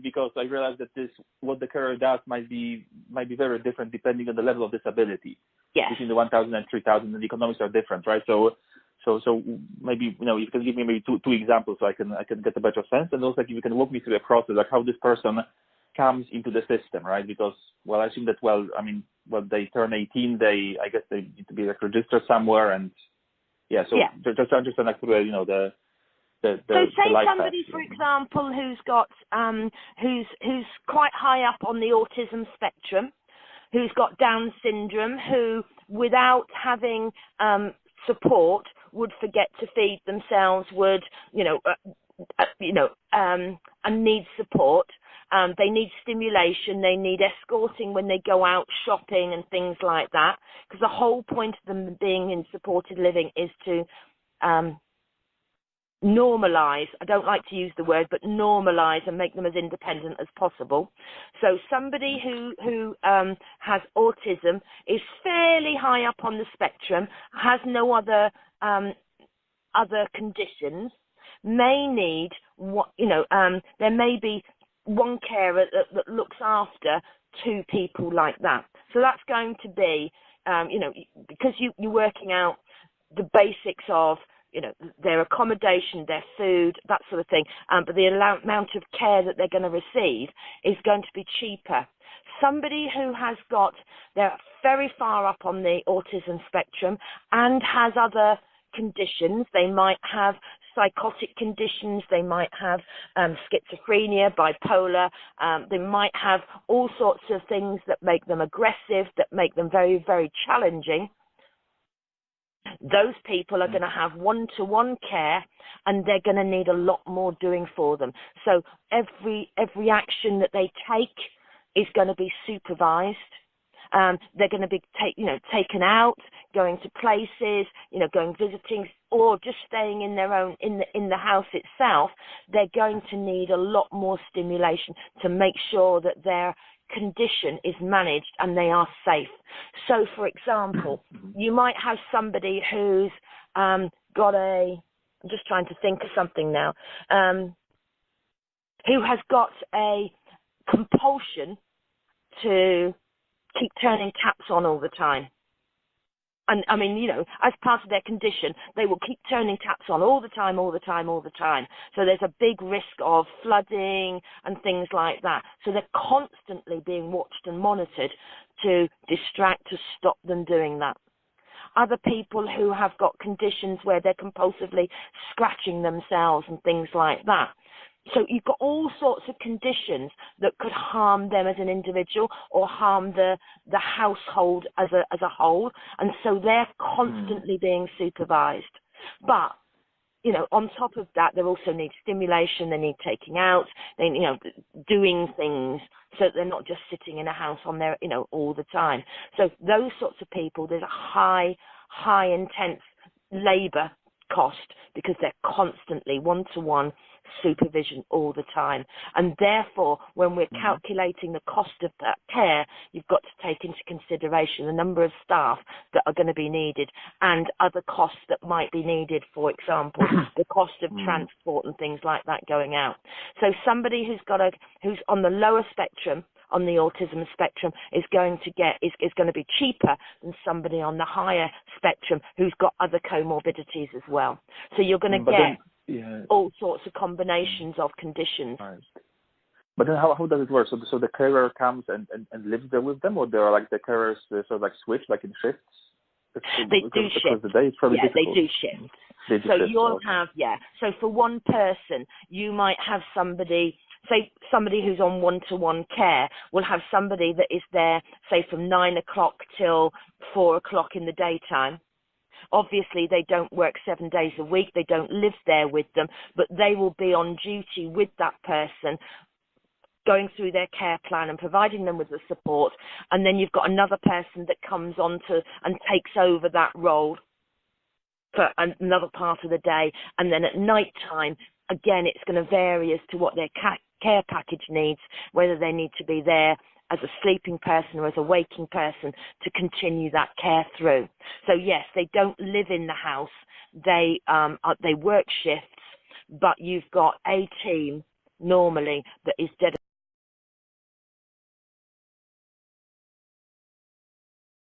because I realized that what the carer does might be very different depending on the level of disability. Yes. Between the 1,000 and 3,000, and the economics are different, right? So maybe you can give me maybe two examples so I can get a better sense, and also if you can walk me through the process, like how this person comes into the system, right? Because I assume that when they turn 18, I guess they need to be like registered somewhere, and just to understand like the so say life somebody, path, for example, who's got who's quite high up on the autism spectrum, who's got Down syndrome, who without having support would forget to feed themselves, would and need support. They need stimulation. They need escorting when they go out shopping and things like that. Because the whole point of them being in supported living is to normalize, I don't like to use the word, but normalize and make them as independent as possible. So somebody who has autism is fairly high up on the spectrum, has no other conditions, may need there may be one carer that looks after two people like that. So that's going to be because you're working out the basics of their accommodation, their food, that sort of thing, but the amount of care that they're going to receive is going to be cheaper. Somebody who they're very far up on the autism spectrum and has other conditions, they might have psychotic conditions, they might have schizophrenia, bipolar, they might have all sorts of things that make them aggressive, that make them very, very challenging. Those people are going to have one-to-one care, and they're going to need a lot more doing for them. So every action that they take is going to be supervised. They're going to be taken out, going to places, going visiting, or just staying in their own in the house itself. They're going to need a lot more stimulation to make sure that their condition is managed and they are safe. So, for example, you might have somebody who's I'm just trying to think of something now, who has got a compulsion to keep turning taps on all the time. And I mean, as part of their condition, they will keep turning taps on all the time. So there's a big risk of flooding and things like that. So they're constantly being watched and monitored to distract, to stop them doing that. Other people who have got conditions where they're compulsively scratching themselves and things like that. So you've got all sorts of conditions that could harm them as an individual or harm the household as a whole, and so they're constantly being supervised. But on top of that, they also need stimulation. They need taking out. They doing things so that they're not just sitting in a house on their all the time. So those sorts of people, there's a high intense labour cost because they're constantly one-to-one supervision all the time. And therefore, when we're calculating the cost of that care, you've got to take into consideration the number of staff that are going to be needed and other costs that might be needed, for example, the cost of transport and things like that going out. So somebody who's on the lower spectrum, on the autism spectrum, is going to be cheaper than somebody on the higher spectrum who's got other comorbidities as well. So you're going to get all sorts of combinations of conditions. Right. But then how does it work? So the carer comes and lives there with them, or there are like the carers sort of like switch, like in shifts? They do shifts. They do shifts. You'll have, so for one person, you might have somebody, say somebody who's on one-to-one care will have somebody that is there, say from 9 o'clock till 4 o'clock in the daytime. Obviously, they don't work 7 days a week. They don't live there with them, but they will be on duty with that person, going through their care plan and providing them with the support. And then you've got another person that comes on and takes over that role for another part of the day. And then at night time, again, it's going to vary as to what their care package needs, whether they need to be there as a sleeping person or as a waking person to continue that care through. So yes, they don't live in the house. They work shifts, but you've got a team normally that is dedicated